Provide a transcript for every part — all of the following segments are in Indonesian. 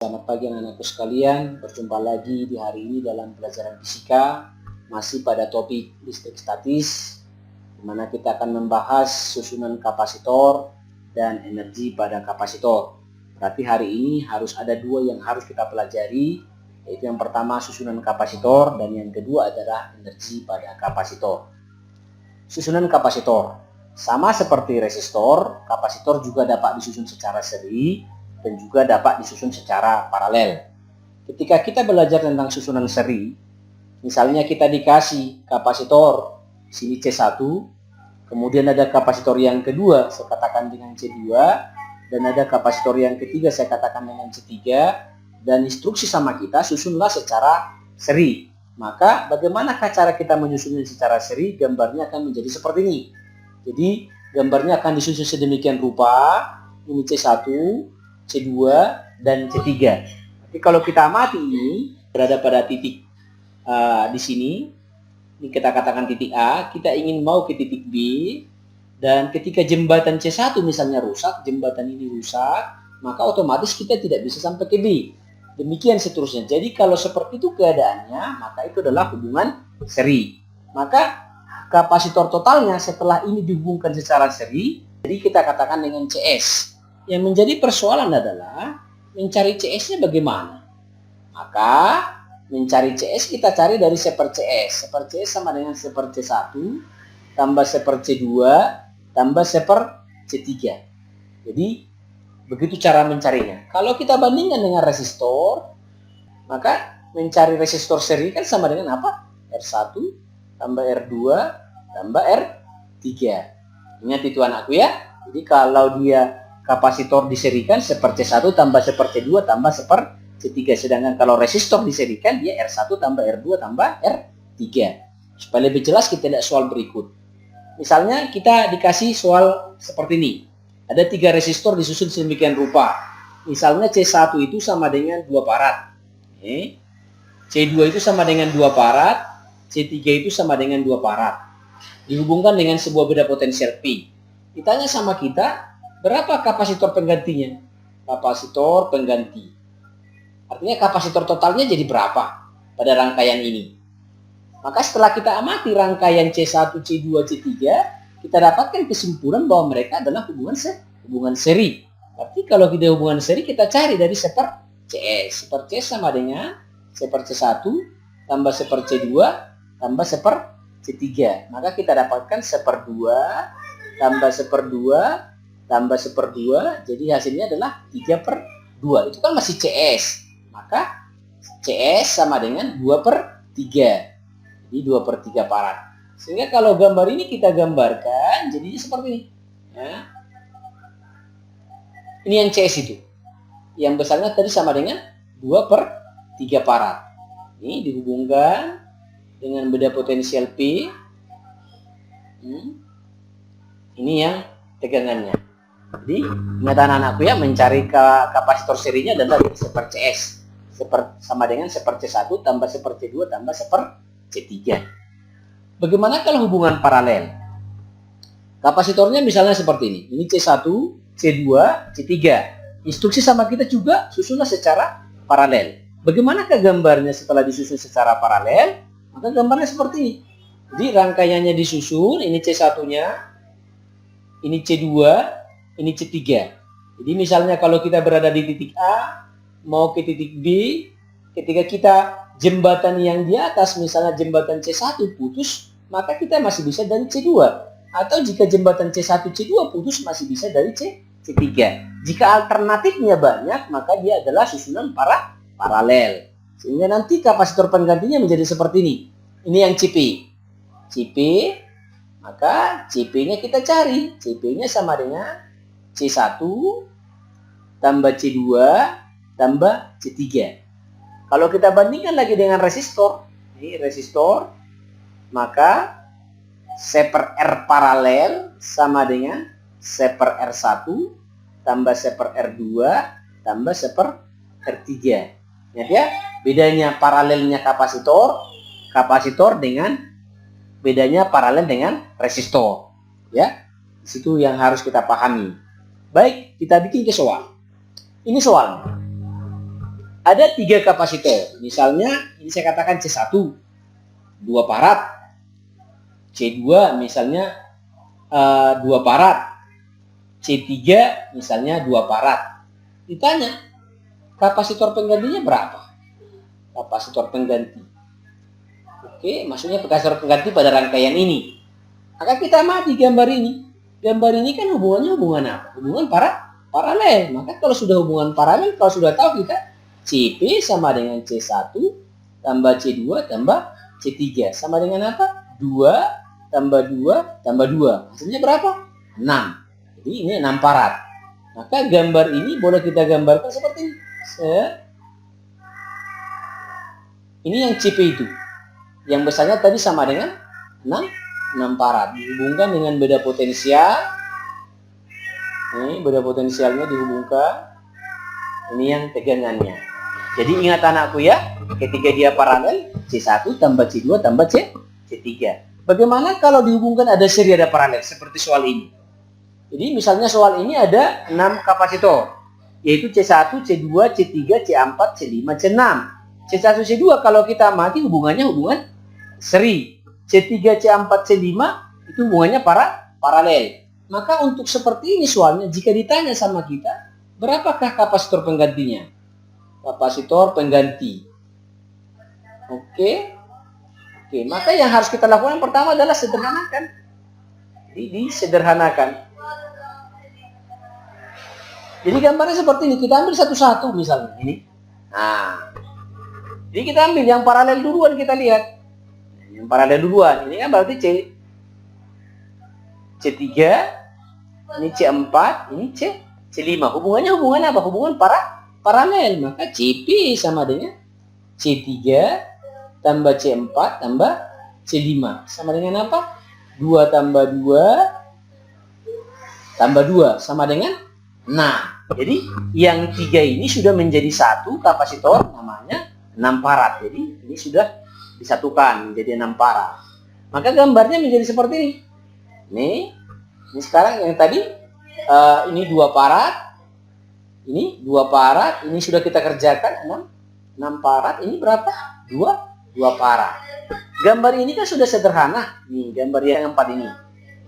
Selamat pagi anak-anakku sekalian, berjumpa lagi di hari ini dalam pelajaran fisika, masih pada topik listrik statis, di mana kita akan membahas susunan kapasitor dan energi pada kapasitor. Berarti hari ini harus ada dua yang harus kita pelajari, yaitu yang pertama susunan kapasitor dan yang kedua adalah energi pada kapasitor. Susunan kapasitor sama seperti resistor, kapasitor juga dapat disusun secara seri dan juga dapat disusun secara paralel. Ketika kita belajar tentang susunan seri, misalnya kita dikasih kapasitor sini C1, kemudian ada kapasitor yang kedua, saya katakan dengan C2, dan ada kapasitor yang ketiga, saya katakan dengan C3, dan instruksi sama kita susunlah secara seri. Maka bagaimanakah cara kita menyusunnya secara seri? Gambarnya akan menjadi seperti ini. Jadi gambarnya akan disusun sedemikian rupa, ini C1, C2, dan C3. Tapi kalau kita amati ini berada pada titik di sini, ini kita katakan titik A, kita ingin mau ke titik B, dan ketika jembatan C1 misalnya rusak, jembatan ini rusak, maka otomatis kita tidak bisa sampai ke B. Demikian seterusnya. Jadi kalau seperti itu keadaannya, maka itu adalah hubungan seri. Maka kapasitor totalnya setelah ini dihubungkan secara seri, jadi kita katakan dengan CS. Yang menjadi persoalan adalah mencari CS-nya bagaimana. Maka mencari CS kita cari dari seper CS. Seper CS sama dengan seper C1 tambah seper C2 tambah seper C3. Jadi begitu cara mencarinya. Kalau kita bandingkan dengan resistor, maka mencari resistor seri kan sama dengan apa? R1 tambah R2 tambah R3. Ingat itu anakku ya. Jadi kalau dia kapasitor diserikan seper C1 tambah seper C2 tambah seper C3. Sedangkan kalau resistor diserikan dia R1 tambah R2 tambah R3. Supaya lebih jelas kita lihat soal berikut. Misalnya kita dikasih soal seperti ini. Ada 3 resistor disusun sedemikian rupa. Misalnya C1 itu sama dengan 2 farad. C2 itu sama dengan 2 farad. C3 itu sama dengan 2 farad. Dihubungkan dengan sebuah beda potensial P. Ditanya sama kita, berapa kapasitor penggantinya? Kapasitor pengganti. Artinya kapasitor totalnya jadi berapa pada rangkaian ini? Maka setelah kita amati rangkaian C1, C2, C3, kita dapatkan kesimpulan bahwa mereka adalah hubungan seri. Tapi kalau kita hubungan seri, kita cari dari seper CS. Seper CS sama dengan seper C1 tambah seper C2 tambah seper C3. Maka kita dapatkan seper 2 tambah seper 2 tambah seper 2, jadi hasilnya adalah 3/2. Itu kan masih CS. Maka CS sama dengan 2/3. Jadi 2/3 farad. Sehingga kalau gambar ini kita gambarkan, jadinya seperti ini. Ya. Ini yang CS itu. Yang besarnya tadi sama dengan 2/3 farad. Ini dihubungkan dengan beda potensial P. Ini yang tegangannya. Jadi ingat anak-anakku ya, mencari kapasitor serinya adalah seper CS. Sama dengan seper C1 tambah seper C2 tambah seper C3. Bagaimana kalau hubungan paralel? Kapasitornya misalnya seperti ini. Ini C1, C2, C3. Instruksi sama kita juga susunlah secara paralel. Bagaimanakah gambarnya setelah disusun secara paralel? Maka gambarnya seperti ini. Jadi rangkaiannya disusun, ini C1-nya, ini C2, ini C3. Jadi misalnya kalau kita berada di titik A, mau ke titik B, ketika kita jembatan yang di atas, misalnya jembatan C1 putus, maka kita masih bisa dari C2. Atau jika jembatan C1, C2 putus, masih bisa dari C3. Jika alternatifnya banyak, maka dia adalah susunan paralel. Sehingga nanti kapasitor penggantinya menjadi seperti ini. Ini yang CP. CP, maka CP-nya kita cari. CP-nya sama dengan C1 tambah C2 tambah C3. Kalau kita bandingkan lagi dengan resistor, ini resistor, maka seper R paralel sama dengan seper R1 tambah seper R2 tambah seper R3. Ya, bedanya paralelnya kapasitor dengan bedanya paralel dengan resistor. Ya, itu yang harus kita pahami. Baik, kita bikin ke soal. Ini soalnya. ada 3 kapasitor. Misalnya ini saya katakan C1 2 farad, C2 misalnya 2 farad, C3 misalnya 2 farad. Ditanya kapasitor penggantinya berapa? Kapasitor pengganti. Oke, maksudnya kapasitor pengganti pada rangkaian ini. Maka kita amati gambar ini. Gambar ini kan hubungannya hubungan apa? Hubungan paralel. Maka kalau sudah hubungan paralel, kalau sudah tahu kita CP sama dengan C1 tambah C2 tambah C3 sama dengan apa? 2 tambah 2 tambah 2. Hasilnya berapa? 6. Jadi ini 6 farad. Maka gambar ini boleh kita gambarkan seperti ini. Ini yang CP itu. Yang besarnya tadi sama dengan 6 farad. Dihubungkan dengan beda potensial. Ini beda potensialnya dihubungkan. Ini yang tegangannya. Jadi ingat anakku ya, ketika dia paralel, C1 tambah C2 tambah C3. Bagaimana kalau dihubungkan ada seri, ada paralel, seperti soal ini. Jadi misalnya soal ini ada 6 kapasitor, yaitu C1, C2, C3, C4, C5, C6. C1, C2 kalau kita amati hubungannya hubungan seri. C3, C4, C5 itu hubungannya paralel. Maka untuk seperti ini soalnya, jika ditanya sama kita, berapakah kapasitor penggantinya? Kapasitor pengganti. Oke, maka yang harus kita lakukan yang pertama adalah sederhanakan. Disederhanakan. Jadi gambarnya seperti ini. Kita ambil satu-satu misalnya ini. Nah, jadi kita ambil yang paralel duluan, kita lihat. Yang paralel duluan. Ini kan berarti C3, ini C4, ini C5. Hubungannya hubungan apa? Hubungan paralel. Maka CP sama dengan C3 tambah C4 tambah C5. Sama dengan apa? 2 tambah 2 tambah 2 sama dengan 6. Jadi yang 3 ini sudah menjadi satu kapasitor namanya 6 farad. Jadi ini sudah disatukan menjadi 6 farad. Maka gambarnya menjadi seperti ini. Ini sekarang yang tadi ini 2 farad. Ini 2 farad. Ini sudah kita kerjakan 6 farad. Ini berapa? 2 farad. Gambar ini kan sudah sederhana. Nih gambar yang 4 ini.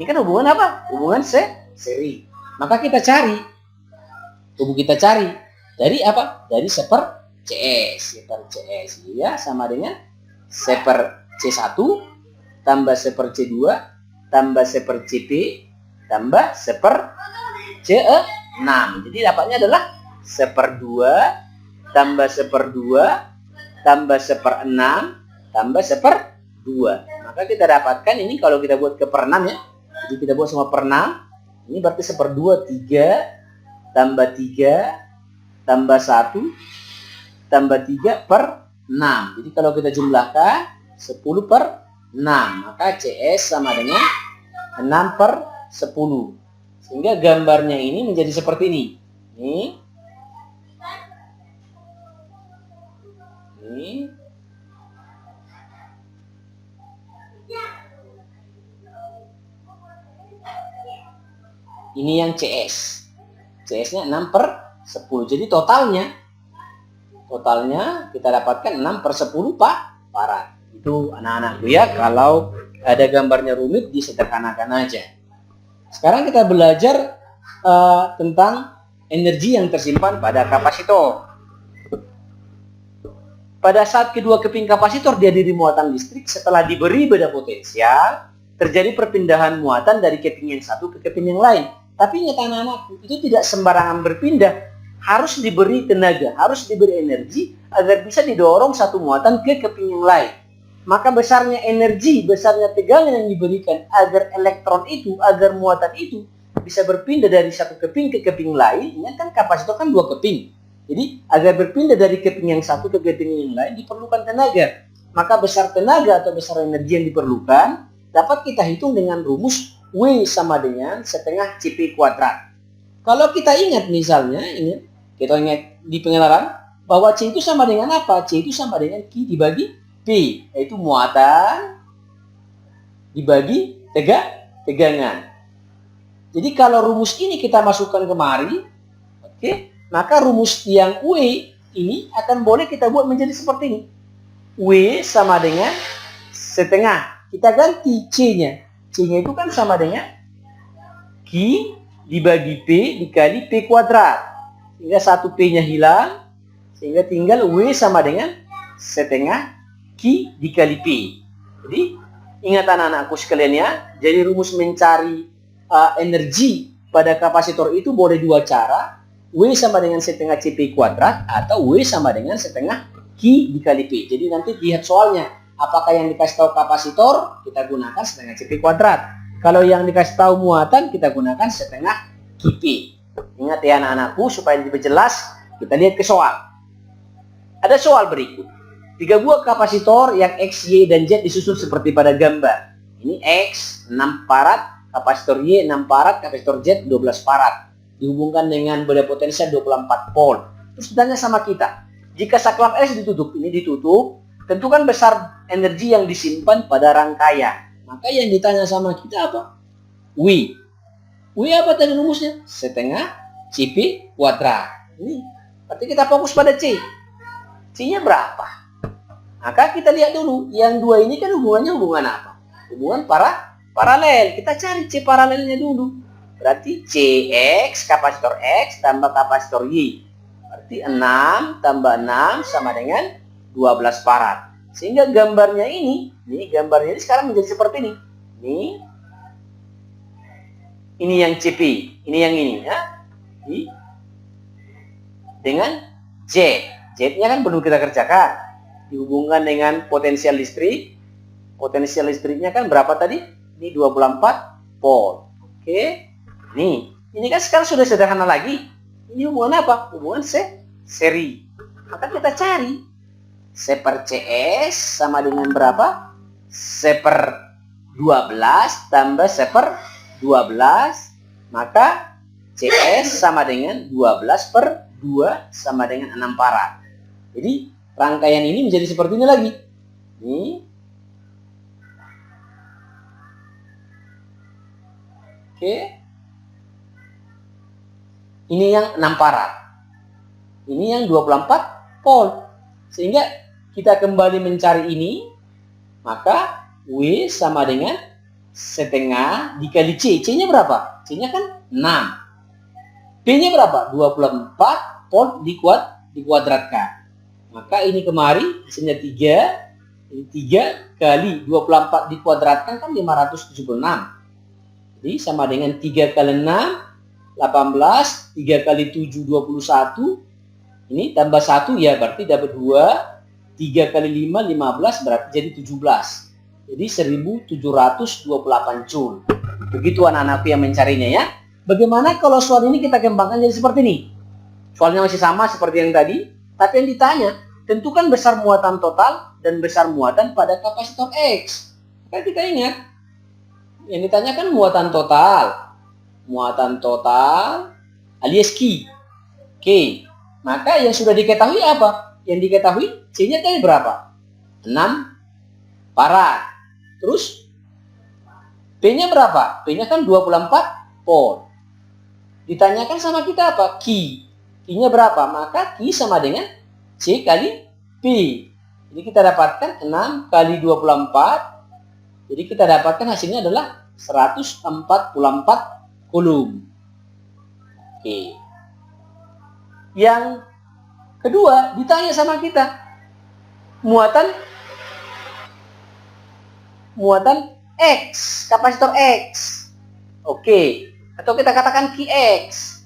Ini kan hubungan apa? Hubungan seri. Maka kita cari. Kita cari dari apa? Dari seper CS. Seper CS ya sama dengan seper C1 tambah seper C2 tambah seper CP tambah seper C6. Jadi dapatnya adalah seper 2 tambah seper 2 tambah seper 6 tambah seper 2. Maka kita dapatkan ini kalau kita buat ke per 6 ya. Jadi kita buat semua per 6. Ini berarti seper 2 3 tambah 3 tambah 1 tambah 3 per 6. Jadi kalau kita jumlahkan 10 per 6. Maka CS sama dengan 6 per 10. Sehingga gambarnya ini menjadi seperti ini. Ini yang CS. CS-nya 6 per 10. Jadi totalnya kita dapatkan 6 per 10 farad. Itu anak-anakku ya. Kalau ada gambarnya rumit disederhanakan aja. Sekarang kita belajar tentang energi yang tersimpan pada kapasitor. Pada saat kedua keping kapasitor dihadiri muatan listrik, setelah diberi beda potensial, terjadi perpindahan muatan dari keping yang satu ke keping yang lain. Tapi ingat anak-anakku, itu tidak sembarangan berpindah. Harus diberi tenaga, harus diberi energi agar bisa didorong satu muatan ke keping yang lain. Maka besarnya energi, besarnya tegangan yang diberikan agar elektron itu, agar muatan itu bisa berpindah dari satu keping ke keping lain. Ingat kan kapasitor kan 2 keping. Jadi agar berpindah dari keping yang satu ke keping yang lain diperlukan tenaga. Maka besar tenaga atau besar energi yang diperlukan dapat kita hitung dengan rumus W sama dengan setengah CP kuadrat. Kalau kita ingat misalnya, kita ingat di pengenalan bahwa C itu sama dengan apa? C itu sama dengan Q dibagi P, yaitu muatan dibagi tegangan. Jadi kalau rumus ini kita masukkan kemari, maka rumus yang W ini akan boleh kita buat menjadi seperti ini. W sama dengan setengah. Kita ganti C-nya. C-nya itu kan sama dengan Q dibagi P dikali P kuadrat. Sehingga satu P-nya hilang. Sehingga tinggal W sama dengan setengah Q dikali P. Jadi ingat anak-anakku sekalian ya. Jadi rumus mencari energi pada kapasitor itu boleh dua cara. W sama dengan setengah CP kuadrat atau W sama dengan setengah Q dikali P. Jadi nanti lihat soalnya. Apakah yang dikasih tahu kapasitor, kita gunakan setengah CP kuadrat. Kalau yang dikasih tahu muatan, kita gunakan setengah QP. Ingat ya anak-anakku, supaya lebih jelas, kita lihat ke soal. Ada soal berikut. 3 buah kapasitor yang X, Y, dan Z disusun seperti pada gambar. Ini X, 6 farad, kapasitor Y, 6 farad, kapasitor Z, 12 farad. Dihubungkan dengan beda potensial 24 volt. Terus ditanya sama kita, jika saklar S ditutup, ini ditutup, tentukan besar energi yang disimpan pada rangkaian. Maka yang ditanya sama kita apa? W. W apa tadi rumusnya? Setengah CP kuadrat. Ini berarti kita fokus pada C. C-nya berapa? Maka kita lihat dulu, yang dua ini kan hubungannya hubungan apa? Hubungan paralel. Kita cari C paralelnya dulu. Berarti CX, kapasitor X, tambah kapasitor Y. Berarti 6 tambah 6 sama dengan 12 farad. Sehingga gambarnya ini gambarnya ini sekarang menjadi seperti ini. Ini yang CP, ini yang ini ya. Dengan Z. Z-nya kan perlu kita kerjakan. Dihubungkan dengan potensial listrik. Potensial listriknya kan berapa tadi? Ini 24 volt. Oke. Nih, ini kan sekarang sudah sederhana lagi. Ini hubungan apa? Hubungan seri. Maka kita cari. C per CS sama dengan berapa? C per 12 tambah C per 12. Maka CS sama dengan 12 per 2 sama dengan 6 farad. Jadi rangkaian ini menjadi seperti ini lagi. Nih. Oke. Ini yang 6 farad. Ini yang 24 volt. Sehingga kita kembali mencari ini. Maka W sama dengan setengah dikali C. C-nya berapa? C-nya kan 6. P-nya berapa? 24 volt dikuadratkan. Maka ini kemari hasilnya 3. Ini 3 kali 24 dikuadratkan kan 576. Jadi sama dengan 3 kali 6. 18, 3 kali 7, 21. Ini tambah 1 ya berarti dapat 2. 3 kali 5, 15 berarti jadi 17. Jadi 1728 joule. Begitu anak-anakku yang mencarinya ya. Bagaimana kalau soal ini kita kembangkan jadi seperti ini? Soalnya masih sama seperti yang tadi. Tapi yang ditanya, tentukan besar muatan total dan besar muatan pada kapasitor X. Kan kita ingat. Yang ditanyakan muatan total. Muatan total alias Q. Oke. Maka yang sudah diketahui apa? Yang diketahui C-nya tadi berapa? 6 farad. Terus P-nya berapa? P-nya kan 24 volt. Ditanyakan sama kita apa? Q. Q-nya berapa? Maka Q sama dengan C kali P. Jadi kita dapatkan 6 kali 24. Jadi kita dapatkan hasilnya adalah 144 Coulomb. Oke. Yang kedua ditanya sama kita muatan X, kapasitor X. Oke. Atau kita katakan QX.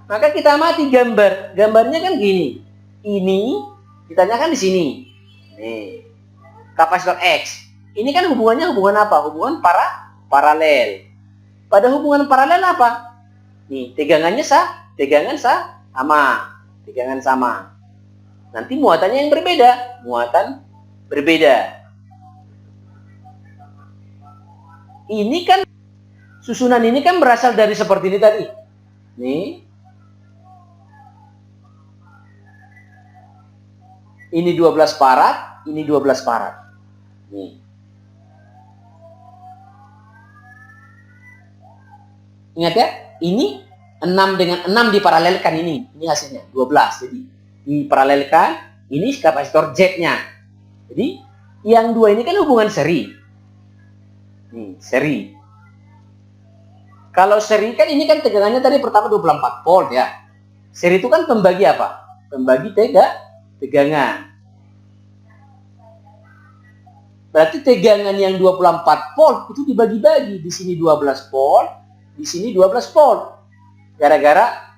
Maka kita amati gambar. Gambarnya kan gini. Ini ditanyakan di sini. Nih. Kapasitor X. Ini kan hubungannya hubungan apa? Hubungan paralel. Pada hubungan paralel apa? Nih, tegangan sama. Nanti muatannya yang berbeda. Muatan berbeda. Ini kan, susunan ini kan berasal dari seperti ini tadi. Nih. Ini 12 farad, ini 12 farad. Nih. Ingat ya, ini 6 dengan 6 diparalelkan ini. Ini hasilnya 12. Jadi diparalelkan, ini kapasitor Z-nya. Jadi yang dua ini kan hubungan seri. Nih, seri. Kalau seri kan ini kan tegangannya tadi pertama 24 volt ya. Seri itu kan pembagi apa? Pembagi tegangan. Berarti tegangan yang 24 volt itu dibagi-bagi. Di sini 12 volt, di sini 12 volt. Gara-gara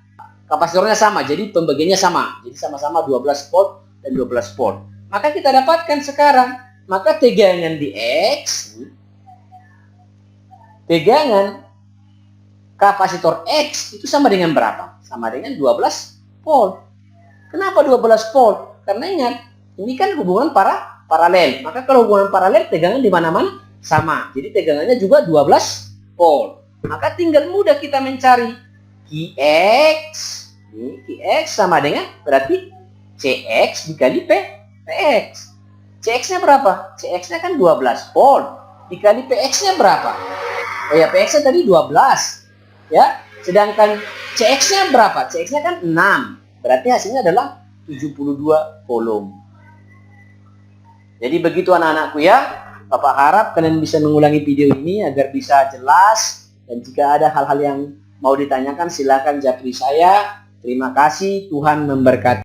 kapasitornya sama, jadi pembagiannya sama. Jadi sama-sama 12 volt dan 12 volt. Maka kita dapatkan sekarang, maka tegangan di X, tegangan kapasitor X itu sama dengan berapa? Sama dengan 12 volt. Kenapa 12 volt? Karena ingat, ini kan hubungan paralel. Maka kalau hubungan paralel, tegangan di mana-mana sama. Jadi tegangannya juga 12 volt. Maka tinggal mudah kita mencari Qx. Ini Qx sama dengan berarti Cx dikali Px. Cx-nya berapa? Cx-nya kan 12 volt. Dikali Px-nya berapa? Oh ya, Px-nya tadi 12. Ya, sedangkan Cx-nya berapa? Cx-nya kan 6. Berarti hasilnya adalah 72 coulomb. Jadi begitu anak-anakku ya. Bapak harap kalian bisa mengulangi video ini agar bisa jelas. Dan jika ada hal-hal yang mau ditanyakan, silakan japri saya. Terima kasih, Tuhan memberkati.